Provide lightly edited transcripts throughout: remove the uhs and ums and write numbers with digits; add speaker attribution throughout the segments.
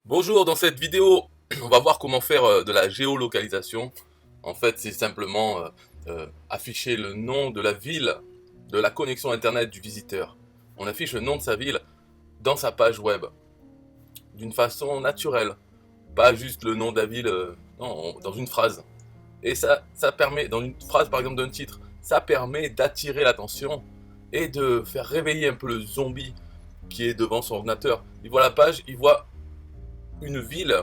Speaker 1: Bonjour, dans cette vidéo, on va voir comment faire de la géolocalisation. En fait, c'est simplement afficher le nom de la ville de la connexion internet du visiteur. On affiche le nom de sa ville dans sa page web, d'une façon naturelle, pas juste le nom de la ville non, dans une phrase. Et ça permet, dans une phrase par exemple d'un titre, ça permet d'attirer l'attention et de faire réveiller un peu le zombie qui est devant son ordinateur. Il voit la page, il voit une ville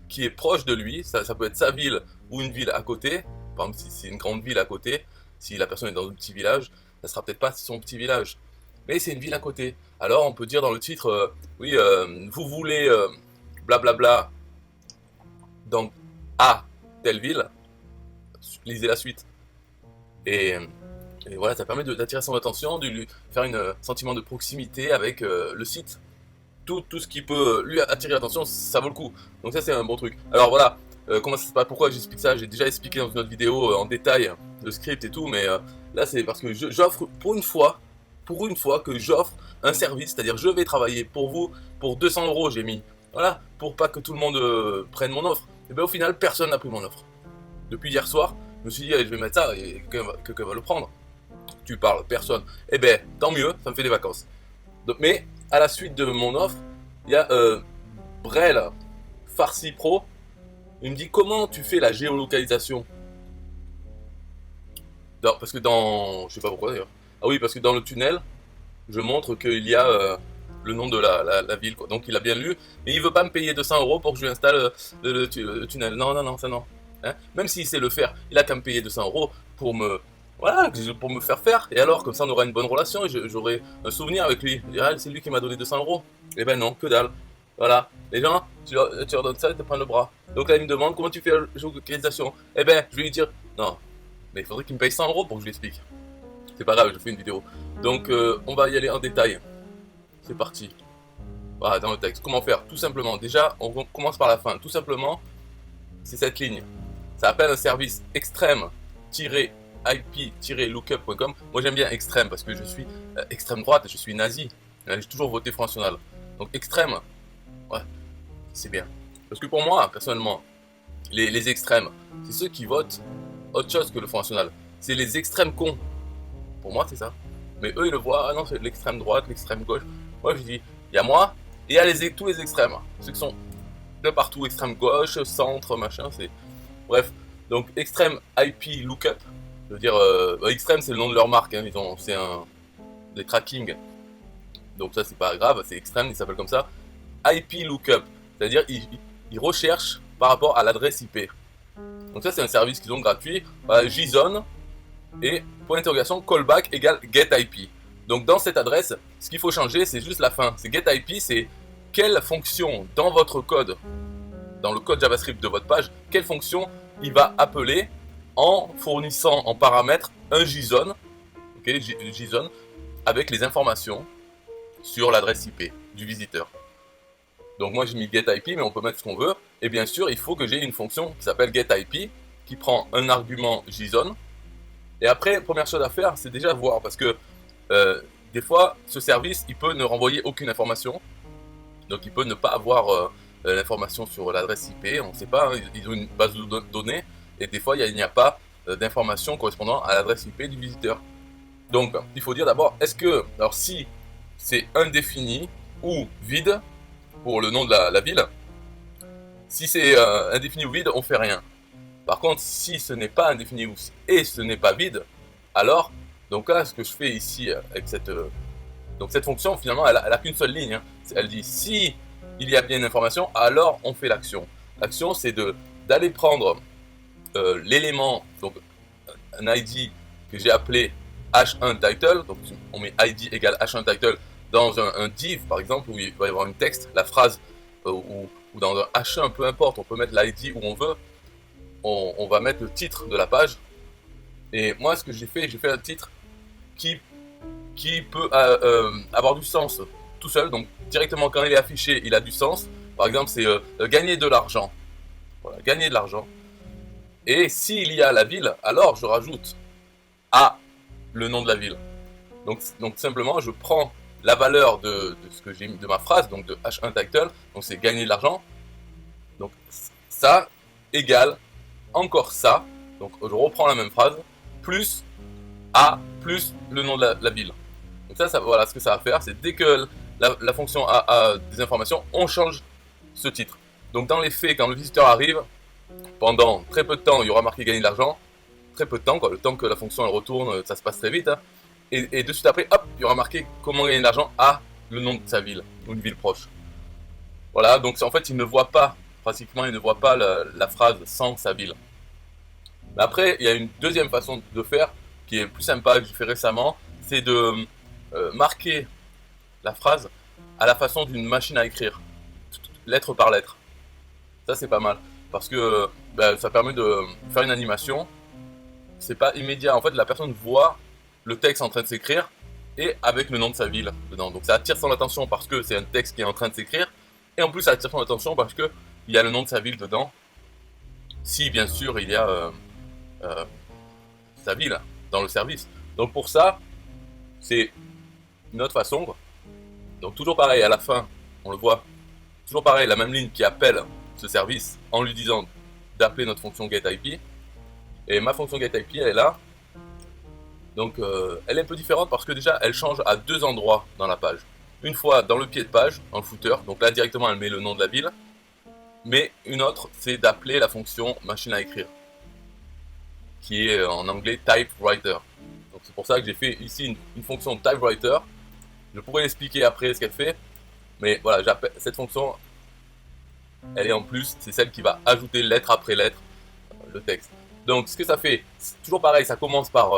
Speaker 1: qui est proche de lui, ça peut être sa ville ou une ville à côté, par exemple si c'est une grande ville à côté, si la personne est dans un petit village, ça sera peut-être pas son petit village, mais c'est une ville à côté. Alors on peut dire dans le titre, oui, vous voulez blablabla dans à telle ville, lisez la suite. Et, et voilà, ça permet d'attirer son attention, de lui faire un sentiment de proximité avec le site. Tout ce qui peut lui attirer l'attention, ça vaut le coup. Donc ça c'est un bon truc. Alors voilà, comment ça se passe, pourquoi j'explique ça, j'ai déjà expliqué dans une autre vidéo en détail le script et tout, mais là c'est parce que j'offre pour une fois que j'offre un service, c'est-à-dire je vais travailler pour vous pour 200 euros j'ai mis. Voilà, pour pas que tout le monde prenne mon offre. Et bien au final personne n'a pris mon offre. Depuis hier soir, je me suis dit allez, je vais mettre ça et quelqu'un va le prendre. Tu parles, personne. Eh ben tant mieux, ça me fait des vacances. Donc, mais à la suite de mon offre, il y a Brel Farsi Pro. Il me dit comment tu fais la géolocalisation. Non, parce que dans, je sais pas pourquoi d'ailleurs. Ah oui, parce que dans le tunnel, je montre qu'il y a le nom de la ville, quoi. Donc il a bien lu, mais il veut pas me payer 200 euros pour que je lui installe le tunnel. Non, non, non, ça non. Hein, même s'il sait le faire, il a qu'à me payer 200 euros pour me, voilà, pour me faire faire. Et alors, comme ça, on aura une bonne relation et j'aurai un souvenir avec lui. Je dirais, ah, c'est lui qui m'a donné 200 euros. Eh ben non, que dalle. Voilà. Les gens, tu leur donnes ça et te prennent le bras. Donc là, il me demande comment tu fais la géolocalisation. Eh ben, je vais lui dire, non, mais il faudrait qu'il me paye 100 euros pour que je lui explique. C'est pas grave, je fais une vidéo. Donc, on va y aller en détail. C'est parti. Voilà, dans le texte. Comment faire? Tout simplement. Déjà, on commence par la fin. Tout simplement, c'est cette ligne. Ça appelle un service extrême-ip-lookup.com. Moi, j'aime bien extrême parce que je suis extrême droite, je suis nazi. J'ai toujours voté Front National. Donc, extrême, ouais, c'est bien. Parce que pour moi, personnellement, les extrêmes, c'est ceux qui votent autre chose que le Front National. C'est les extrêmes cons. Pour moi, c'est ça. Mais eux, ils le voient, ah non, c'est l'extrême droite, l'extrême gauche. Moi, je dis, il y a moi, et il y a tous les extrêmes. Ceux qui sont de partout, extrême gauche, centre, machin, c'est... Bref, donc extrême IP lookup, je veux dire, extrême c'est le nom de leur marque, hein, c'est des tracking, donc ça c'est pas grave, c'est extrême, ils s'appellent comme ça. IP lookup, c'est-à-dire ils recherchent par rapport à l'adresse IP. Donc ça c'est un service qu'ils ont gratuit, JSON et point d'interrogation callback égale getIP. Donc dans cette adresse, ce qu'il faut changer c'est juste la fin, c'est getIP, c'est quelle fonction dans votre code, dans le code JavaScript de votre page, quelle fonction il va appeler en fournissant en paramètre un JSON, okay, JSON avec les informations sur l'adresse IP du visiteur. Donc moi j'ai mis getIP, mais on peut mettre ce qu'on veut. Et bien sûr, il faut que j'ai une fonction qui s'appelle getIP, qui prend un argument JSON. Et après, première chose à faire, c'est déjà voir, parce que des fois, ce service, il peut ne renvoyer aucune information. Donc il peut ne pas avoir l'information sur l'adresse IP, on ne sait pas, hein, ils ont une base de données, et des fois il n'y a pas d'informations correspondant à l'adresse IP du visiteur. Donc il faut dire d'abord, est-ce que, alors si c'est indéfini ou vide, pour le nom de la ville, si c'est indéfini ou vide, on fait rien. Par contre, si ce n'est pas indéfini et ce n'est pas vide, alors, donc là, ce que je fais ici avec donc cette fonction, finalement, elle a qu'une seule ligne. Hein. Elle dit si il y a bien une information, alors on fait l'action. L'action, c'est d'aller prendre l'élément, donc un ID que j'ai appelé h1title, donc on met ID égale h1title dans un div, par exemple, où il va y avoir un texte, la phrase, ou dans un h1, peu importe, on peut mettre l'ID où on veut, on va mettre le titre de la page. Et moi, ce que j'ai fait un titre qui peut avoir du sens tout seul, donc directement quand il est affiché, il a du sens. Par exemple, c'est gagner de l'argent. Voilà, gagner de l'argent. Et s'il y a la ville, alors je rajoute à le nom de la ville. Donc simplement, je prends la valeur de ce que j'ai mis de ma phrase, donc de h1 title, donc c'est gagner de l'argent, Donc ça égale encore ça, donc je reprends la même phrase, plus A plus le nom de la ville. Donc ça, voilà, ce que ça va faire, c'est dès que la fonction a des informations, on change ce titre. Donc dans les faits, quand le visiteur arrive, pendant très peu de temps, il y aura marqué gagner de l'argent, très peu de temps, quoi, le temps que la fonction elle retourne, ça se passe très vite, hein. Et de suite après, hop, il y aura marqué comment gagner de l'argent à le nom de sa ville, ou une ville proche. Voilà, donc en fait, il ne voit pas, pratiquement, il ne voit pas la phrase sans sa ville. Mais après, il y a une deuxième façon de faire, qui est plus sympa, que j'ai fait récemment, c'est de marquer la phrase à la façon d'une machine à écrire, lettre par lettre. Ça, c'est pas mal, parce que ça permet de faire une animation. C'est pas immédiat, en fait, la personne voit le texte en train de s'écrire, et avec le nom de sa ville dedans. Donc ça attire son attention parce que c'est un texte qui est en train de s'écrire, et en plus ça attire son attention parce que il y a le nom de sa ville dedans, si bien sûr il y a sa ville dans le service. Donc pour ça, c'est une autre façon, quoi. Donc toujours pareil, à la fin, on le voit, toujours pareil, la même ligne qui appelle ce service en lui disant d'appeler notre fonction getIP. Et ma fonction getIP, elle est là. Donc elle est un peu différente parce que déjà, elle change à deux endroits dans la page. Une fois dans le pied de page, dans le footer, donc là directement elle met le nom de la ville. Mais une autre, c'est d'appeler la fonction machine à écrire, qui est en anglais typewriter. Donc c'est pour ça que j'ai fait ici une fonction typewriter. Je pourrais l'expliquer après ce qu'elle fait, mais voilà, cette fonction, elle est en plus, c'est celle qui va ajouter lettre après lettre le texte. Donc ce que ça fait, c'est toujours pareil, ça commence par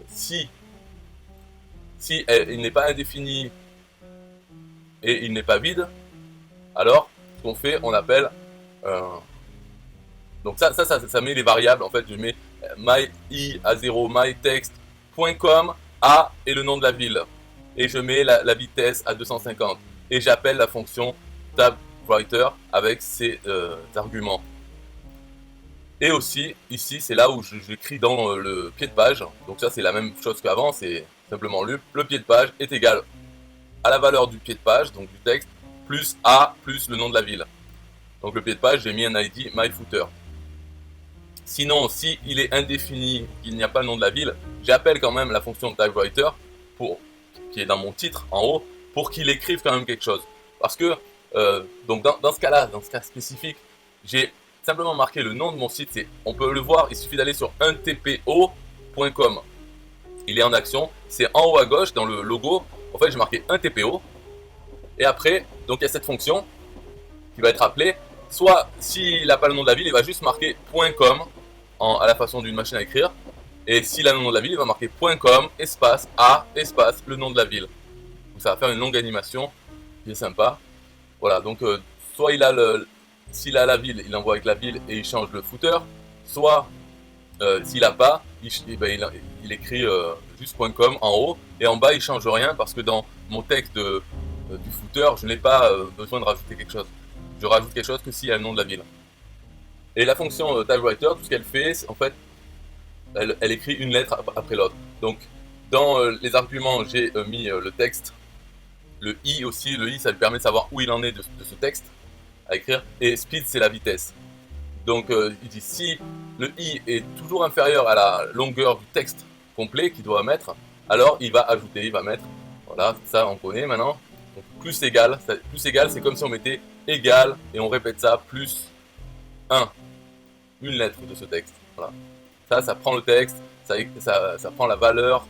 Speaker 1: si il n'est pas indéfini et il n'est pas vide, alors ce qu'on fait, on appelle donc ça met les variables. En fait, je mets my i à 0 mytext.com a et le nom de la ville, et je mets la vitesse à 250 et j'appelle la fonction tabwriter avec ces arguments. Et aussi ici c'est là où j'écris dans le pied de page. Donc ça c'est la même chose qu'avant, c'est simplement le pied de page est égal à la valeur du pied de page, donc du texte, plus a plus le nom de la ville. Donc le pied de page, j'ai mis un ID myfooter. Sinon, si il est indéfini, qu'il n'y a pas le nom de la ville, j'appelle quand même la fonction typewriter qui est dans mon titre en haut, pour qu'il écrive quand même quelque chose. Parce que donc dans ce cas-là, dans ce cas spécifique, j'ai simplement marqué le nom de mon site. On peut le voir, il suffit d'aller sur 1tpo.com. Il est en action, c'est en haut à gauche dans le logo. En fait, j'ai marqué 1tpo. Et après, donc il y a cette fonction qui va être appelée. Soit, s'il n'a pas le nom de la ville, il va juste marquer .com à la façon d'une machine à écrire. Et s'il a le nom de la ville, il va marquer .com, espace, A, espace, le nom de la ville. Donc ça va faire une longue animation, qui est sympa. Voilà, donc soit s'il a la ville, il envoie avec la ville et il change le footer. Soit, s'il n'a pas, il écrit juste .com en haut. Et en bas, il ne change rien parce que dans mon texte du footer, je n'ai pas besoin de rajouter quelque chose. Je rajoute quelque chose que s'il y a le nom de la ville. Et la fonction typewriter, tout ce qu'elle fait, en fait, elle écrit une lettre après l'autre. Donc, dans les arguments, j'ai mis le texte, le i aussi. Le i, ça lui permet de savoir où il en est de ce texte à écrire. Et speed, c'est la vitesse. Donc, il dit si le i est toujours inférieur à la longueur du texte complet qu'il doit mettre, alors il va ajouter, il va mettre. Voilà, ça on connaît maintenant. Donc, plus égal, c'est comme si on mettait égal et on répète ça plus 1, une lettre de ce texte. Voilà. Ça prend le texte, ça prend la valeur,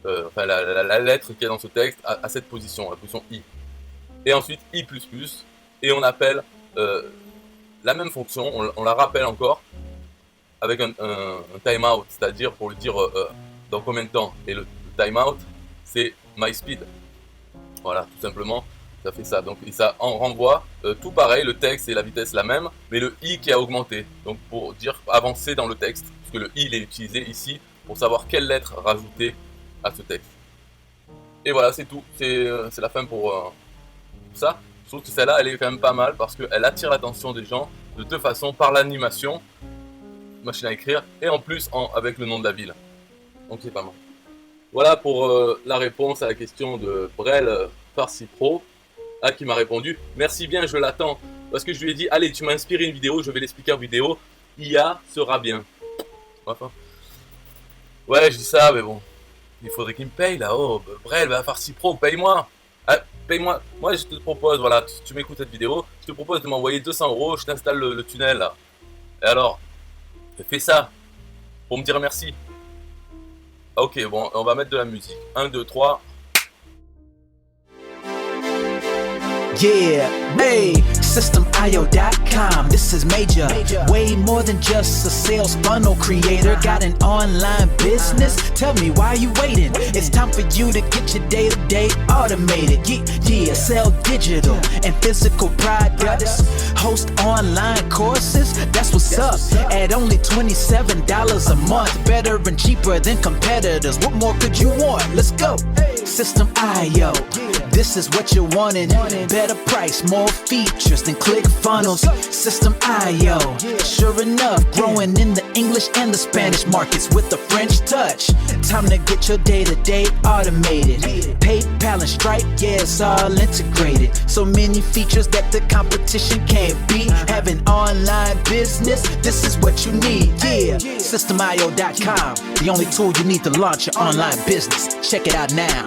Speaker 1: enfin la lettre qui est dans ce texte à cette position, la position i. Et ensuite i++, et on appelle la même fonction, on la rappelle encore avec un timeout, c'est-à-dire pour le dire dans combien de temps. Et le timeout, c'est mySpeed. Voilà, tout simplement, ça fait ça. Donc, et ça en renvoie tout pareil, le texte et la vitesse la même, mais le i qui a augmenté. Donc, pour dire avancer dans le texte, puisque le i il est utilisé ici pour savoir quelle lettre rajouter à ce texte. Et voilà, c'est tout. C'est la fin pour ça. Je trouve que celle-là, elle est quand même pas mal parce qu'elle attire l'attention des gens de deux façons, par l'animation, machine à écrire, et en plus avec le nom de la ville. Donc, c'est pas mal. Voilà pour la réponse à la question de Brel Farsi Pro, qui m'a répondu. Merci bien, je l'attends parce que je lui ai dit, allez, tu m'as inspiré une vidéo, je vais l'expliquer en vidéo. IA sera bien. Enfin. Ouais, je dis ça, mais bon. Il faudrait qu'il me paye là. Oh, Brel, va faire si pro, paye-moi. Ah, paye-moi. Moi, je te propose, voilà, tu m'écoutes cette vidéo, je te propose de m'envoyer 200 €, je t'installe le tunnel là. Et alors, fais ça pour me dire merci. Ok, bon, on va mettre de la musique. 1, 2, 3.
Speaker 2: Yeah, hey, SystemIO.com, this is major. Way more than just a sales funnel creator. Got an online business? Tell me, why you waiting? It's time for you to get your day-to-day automated. Yeah, sell digital and physical products. Host online courses, that's what's up. At only $27 a month. Better and cheaper than competitors. What more could you want? Let's go. System.io, this is what you're wanting. Better price, more features than ClickFunnels. System.io, sure enough, growing in the English and the Spanish markets with the French touch. Time to get your day-to-day automated. PayPal and Stripe, yeah, it's all integrated. So many features that the competition can't beat. Have an online business, this is what you need. Yeah, SystemIO.com, the only tool you need to launch your online business. Check it out now.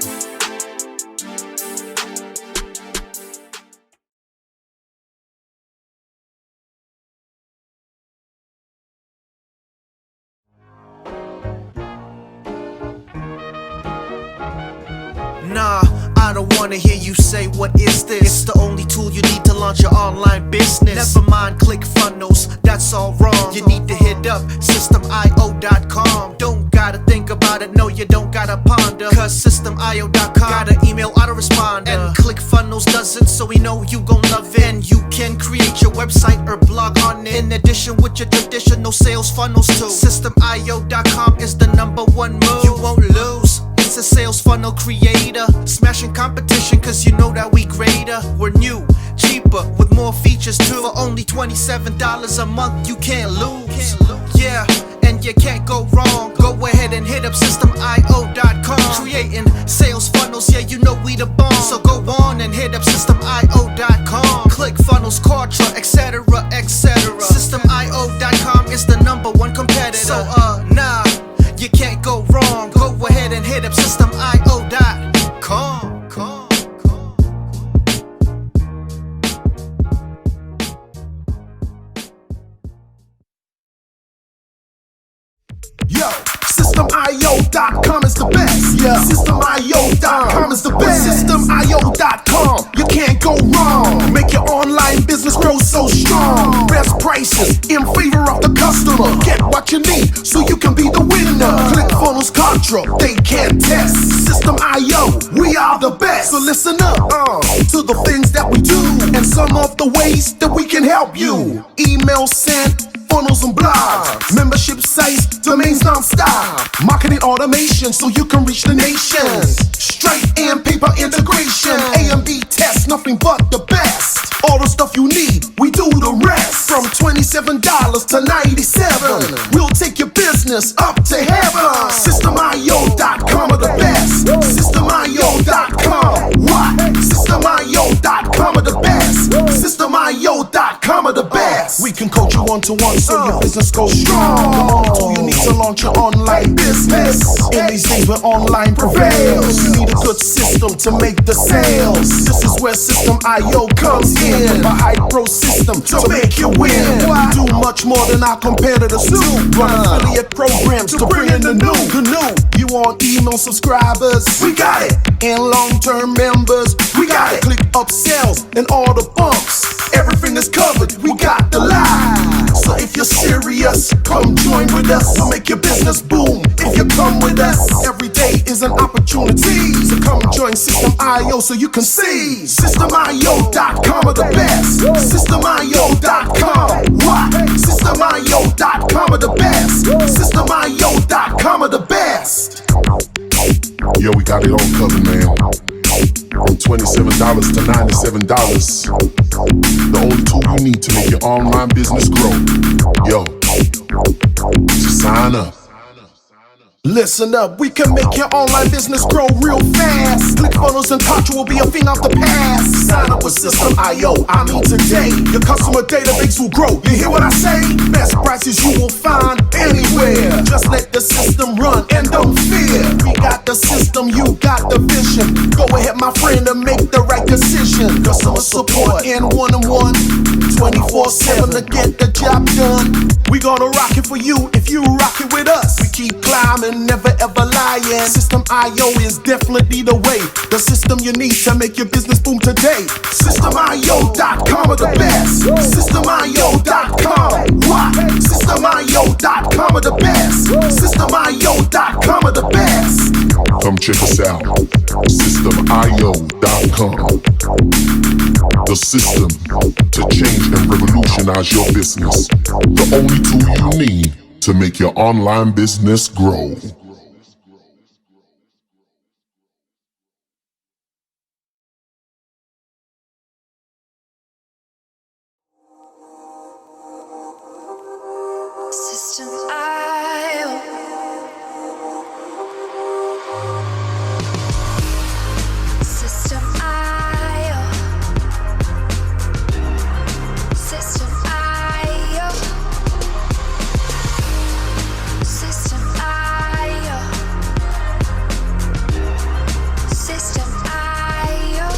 Speaker 3: Nah, I don't wanna hear you say what is this. It's the only tool you need to launch your online business. Never mind ClickFunnels, that's all wrong. You need to hit up SystemIO.com. Don't gotta think about it, no you don't gotta ponder. Cause SystemIO.com got an email autoresponder. And ClickFunnels does it, so we know you gon' love it. And you can create your website or blog on it. In addition with your traditional sales funnels too. SystemIO.com is the #1 move. You won't lose. It's a sales funnel creator, smashing competition cause you know that we greater. We're new, cheaper, with more features too. For only $27 a month, you can't lose. Yeah, and you can't go wrong. Go ahead and hit up SystemIO.com. Creating sales funnels, yeah, you know we the bomb. So go on and hit up SystemIO.com. ClickFunnels, Kartra, etc, etc. SystemIO.com is the #1 competitor. So nah, you can't go wrong. Go ahead and hit up SystemIO.com.
Speaker 4: Yo, SystemIO.com is the best. Yeah, SystemIO.com is the best. SystemIO.com, you can't go wrong. Make your online business grow so strong. Best prices in favor of the customer. Get what you need so you can be the winner. ClickFunnels, Kartra, they can't test. System.io, we are the best. So listen up to the things that we do and some of the ways that we can help you. Email sent, funnels and blogs, membership sites, domains non-stop, marketing automation so you can reach the nations. Stripe and paper integration, A and B tests, nothing but the best. All the stuff you need, we do the rest. From $27 to $97, we'll take your business up to heaven. SystemIO.com are the best. SystemIO.com, what? SystemIO.com are the best. SystemIO.com are the best. We can coach you one-to-one so your business goes strong. The only tool you need to launch your online business. In these days where online prevails, you need a good system to make the sales. This is where System.io comes in. With a high pro system to make you win. We do much more than our competitors do. Run affiliate programs to bring in the new. You want email subscribers? We got it. And long-term members? We got it. Click upsells and all the bumps. Everything is covered. We got the line. So if you're serious, come join with us. We'll make your business boom. If you come with us, every day is an opportunity. So come join System.io so you can see. SystemIO.com are the best. SystemIO.com, what? SystemIO.com are the best. SystemIO.com are the best.
Speaker 5: Yo, we got it all covered, man. From $27 to $97. The only tool you need to make your online business grow. Yo, just sign up.
Speaker 4: Listen up, we can make your online business grow real fast. ClickFunnels and Contra will be a thing of the past. Sign up with System.io, I mean today. Your customer database will grow, you hear what I say? Best prices you will find anywhere. Just let the system run and don't fear. We got the system, you got the vision. Go ahead my friend and make the right decision. Customer support in one-on-one, 24/7 to get the job done. We gonna rock it for you if you rock it with us. We keep climbing, never ever lying. System.io is definitely the way. The system you need to make your business boom today. System.io.com are the best. System.io.com. What? System.io.com are the best. System.io.com are the best.
Speaker 5: Come check us out. System.io.com. The system to change and revolutionize your business. The only tool you need to make your online business grow.
Speaker 6: System.io. System.io. System.io. System.io. System.io.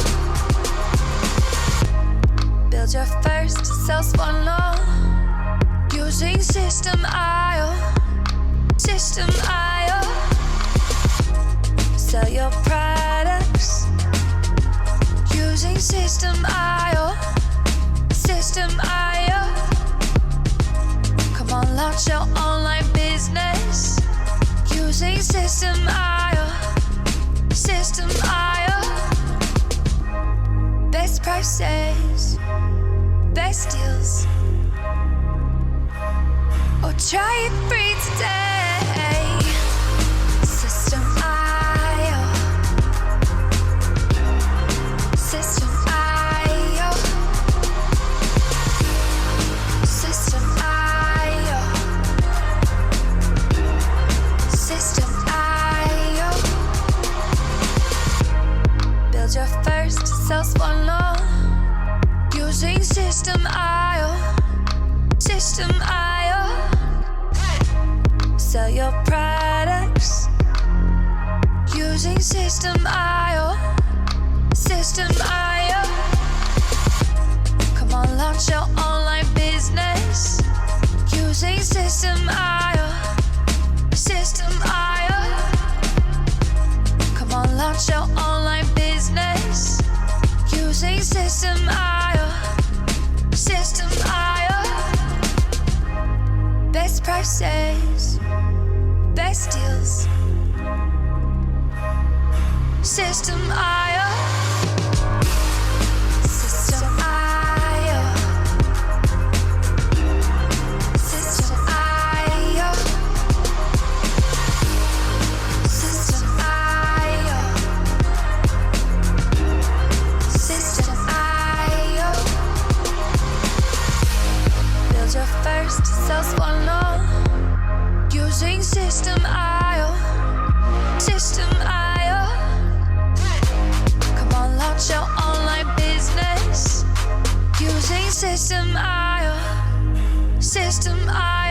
Speaker 6: Build your first sales funnel using System.io. System.io. Sell your products using System.io. System.io. Come on, launch your online business using System.io. System.io. Best prices, best deals. Or try it free today. System.io. System.io. System.io. System.io. Build your first sales funnel using System.io. System.io. Sell your products using System.io. System.io. Come on, launch your online business using System.io. System.io. Come on, launch your online business using System.io. System.io. Best prices, best deals. System.io. System.io. System.io. System.io. System.io. Build your first sales funnel using System.io. System.io. Come on, launch your online business using System.io. System.io.